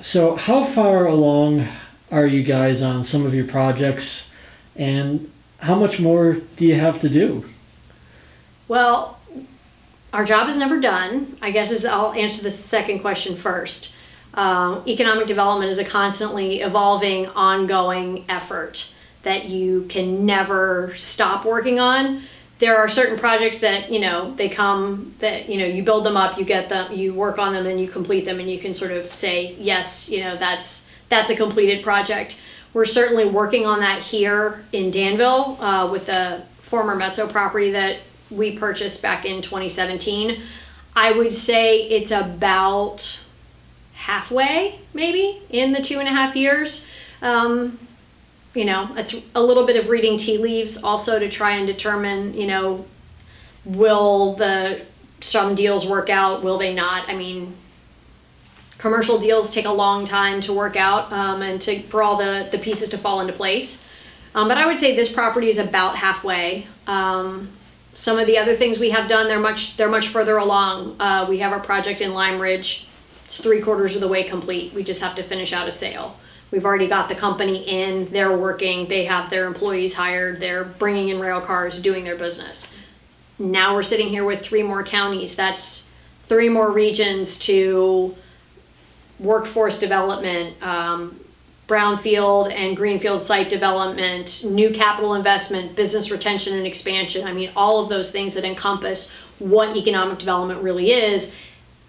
So how far along are you guys on some of your projects, and how much more do you have to do? Well, our job is never done. I guess I'll answer the second question first. Economic development is a constantly evolving, ongoing effort that you can never stop working on. There are certain projects that, they come, that, you build them up, you get them, you work on them, and you complete them, and you can sort of say, yes, that's a completed project. We're certainly working on that here in Danville with the former Mezzo property that we purchased back in 2017. I would say it's about halfway, maybe, in the 2.5 years. It's a little bit of reading tea leaves also to try and determine, will some deals work out, will they not? I mean, commercial deals take a long time to work out and for all the pieces to fall into place. But I would say this property is about halfway. Some of the other things we have done, they're much further along. We have our project in Lime Ridge. It's 3/4 of the way complete. We just have to finish out a sale. We've already got the company in, they're working, they have their employees hired, they're bringing in rail cars, doing their business. Now we're sitting here with 3 more counties. That's 3 more regions to workforce development, brownfield and greenfield site development, new capital investment, business retention and expansion. I mean, all of those things that encompass what economic development really is,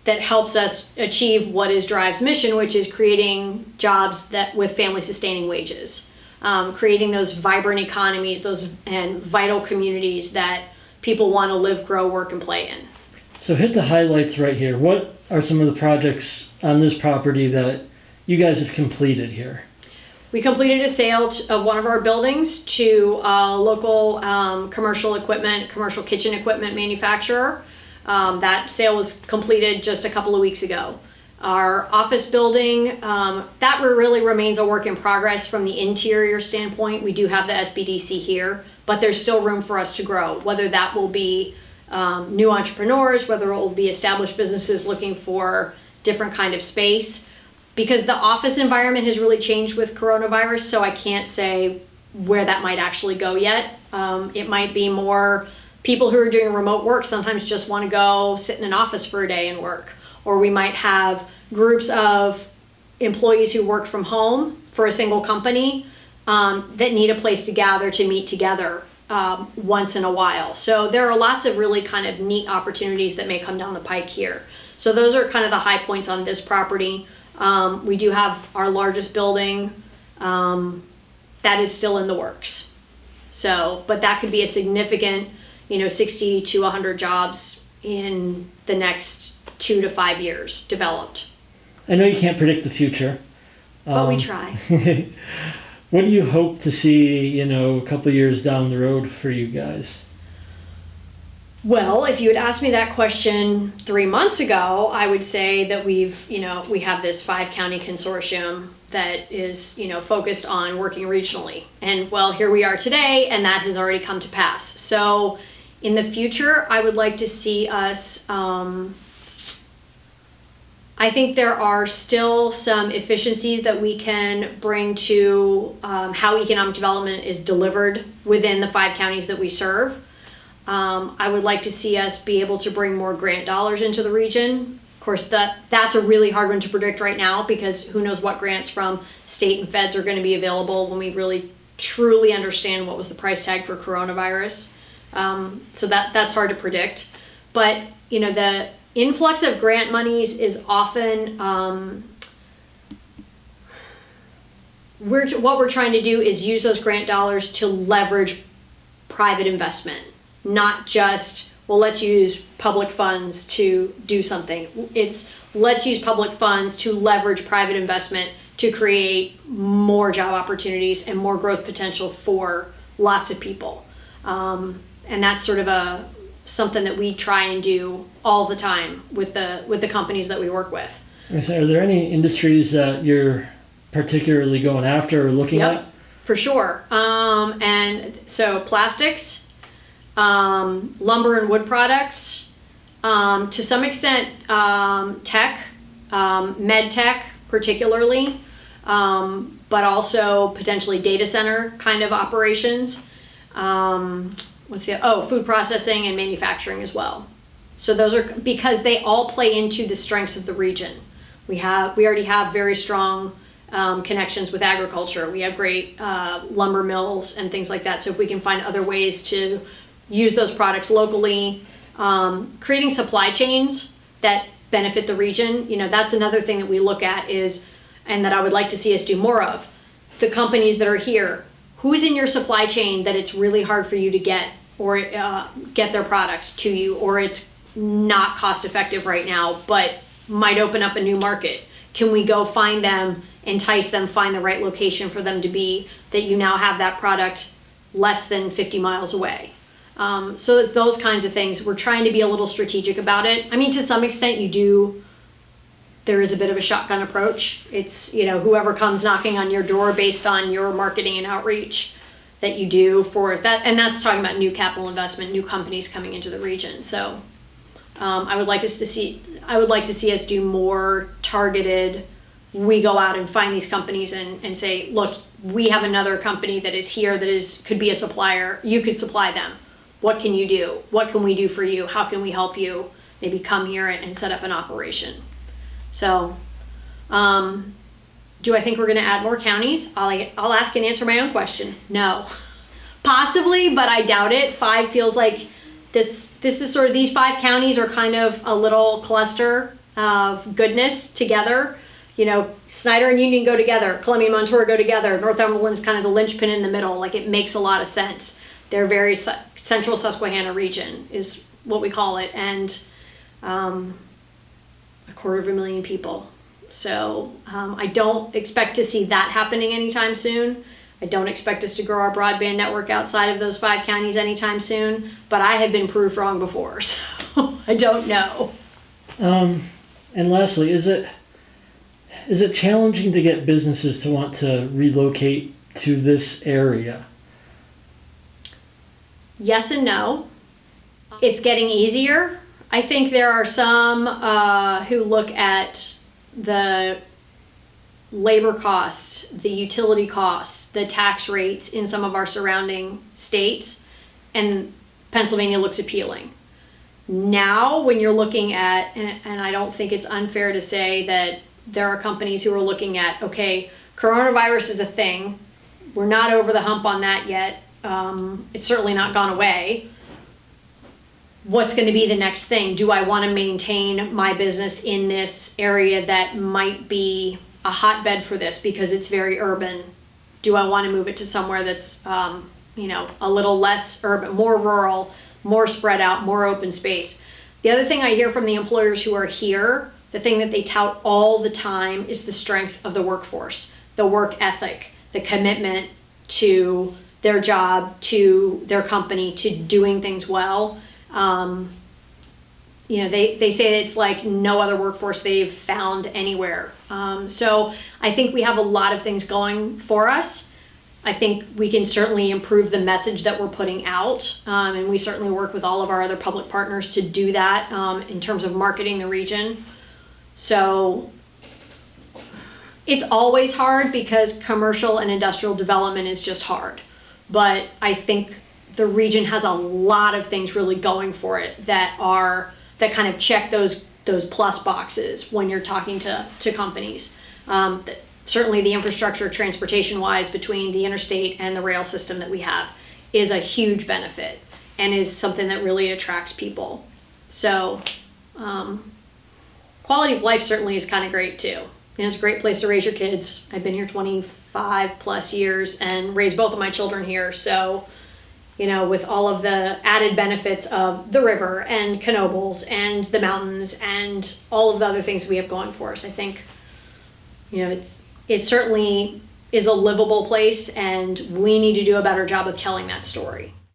that helps us achieve what is Drive's mission, which is creating jobs that with family sustaining wages, creating those vibrant economies, and vital communities that people want to live, grow, work, and play in. So hit the highlights right here. What are some of the projects on this property that you guys have completed here? We completed a sale of one of our buildings to a local commercial kitchen equipment manufacturer. That sale was completed just a couple of weeks ago. Our office building, that really remains a work in progress from the interior standpoint. We do have the SBDC here, but there's still room for us to grow, whether that will be new entrepreneurs, whether it will be established businesses looking for different kind of space. Because the office environment has really changed with coronavirus, so I can't say where that might actually go yet. It might be more people who are doing remote work sometimes just want to go sit in an office for a day and work. Or we might have groups of employees who work from home for a single company that need a place to gather to meet together once in a while. So there are lots of really kind of neat opportunities that may come down the pike here. So those are kind of the high points on this property. We do have our largest building that is still in the works. So, but that could be a significant 60 to 100 jobs in the next 2 to 5 years developed. I know you can't predict the future. But we try. What do you hope to see, a couple of years down the road for you guys? Well, if you had asked me that question 3 months ago, I would say that we have this 5-county consortium that is, focused on working regionally. And well, here we are today, and that has already come to pass. So in the future, I would like to see us, I think there are still some efficiencies that we can bring to how economic development is delivered within the 5 counties that we serve. I would like to see us be able to bring more grant dollars into the region. Of course, that's a really hard one to predict right now, because who knows what grants from state and feds are going to be available when we really truly understand what was the price tag for coronavirus. So that's hard to predict. But, the influx of grant monies is often, what we're trying to do is use those grant dollars to leverage private investment, not just, well, let's use public funds to do something. It's let's use public funds to leverage private investment to create more job opportunities and more growth potential for lots of people. And that's sort of something that we try and do all the time with the companies that we work with. Are there any industries that you're particularly going after or looking at? For sure. And so plastics, lumber and wood products, to some extent tech, med tech, particularly, but also potentially data center kind of operations. Food processing and manufacturing as well. So those are, because they all play into the strengths of the region. We already have very strong connections with agriculture. We have great lumber mills and things like that. So if we can find other ways to use those products locally, creating supply chains that benefit the region, that's another thing that we look at and that I would like to see us do more of. The companies that are here, who's in your supply chain that it's really hard for you to get or get their products to you, or it's not cost effective right now, but might open up a new market. Can we go find them, entice them, find the right location for them to be, that you now have that product less than 50 miles away. So it's those kinds of things. We're trying to be a little strategic about it. I mean, to some extent there is a bit of a shotgun approach. It's, whoever comes knocking on your door based on your marketing and outreach that you do for that. And that's talking about new capital investment, new companies coming into the region. So I would like to see us do more targeted. We go out and find these companies and say, look, we have another company that is here that could be a supplier. You could supply them. What can you do? What can we do for you? How can we help you? Maybe come here and set up an operation. So, do I think we're going to add more counties? I'll ask and answer my own question. No. Possibly, but I doubt it. 5 feels like this is sort of, these 5 counties are kind of a little cluster of goodness together. Snyder and Union go together, Columbia and Montour go together, Northumberland's kind of the linchpin in the middle. Like, it makes a lot of sense. They're very central Susquehanna region is what we call it, and 250,000 people. So I don't expect to see that happening anytime soon. I don't expect us to grow our broadband network outside of those 5 counties anytime soon, but I have been proved wrong before, so I don't know. And lastly, is it challenging to get businesses to want to relocate to this area? Yes and no. It's getting easier. I think there are some who look at the labor costs, the utility costs, the tax rates in some of our surrounding states, and Pennsylvania looks appealing. Now, when you're looking at, and I don't think it's unfair to say that there are companies who are looking at, okay, coronavirus is a thing. We're not over the hump on that yet. It's certainly not gone away. What's going to be the next thing? Do I want to maintain my business in this area that might be a hotbed for this because it's very urban? Do I want to move it to somewhere that's, a little less urban, more rural, more spread out, more open space? The other thing I hear from the employers who are here, the thing that they tout all the time, is the strength of the workforce, the work ethic, the commitment to their job, to their company, to doing things well. They say it's like no other workforce they've found anywhere. So I think we have a lot of things going for us. I think we can certainly improve the message that we're putting out, and we certainly work with all of our other public partners to do that in terms of marketing the region. So it's always hard because commercial and industrial development is just hard. But I think the region has a lot of things really going for it that kind of check those plus boxes when you're talking to companies. Certainly the infrastructure transportation wise between the interstate and the rail system that we have is a huge benefit and is something that really attracts people. So quality of life certainly is kind of great too. It's a great place to raise your kids. I've been here 25 plus years and raised both of my children here. So, with all of the added benefits of the river and Knoebels and the mountains and all of the other things we have going for us, I think, it certainly is a livable place, and we need to do a better job of telling that story.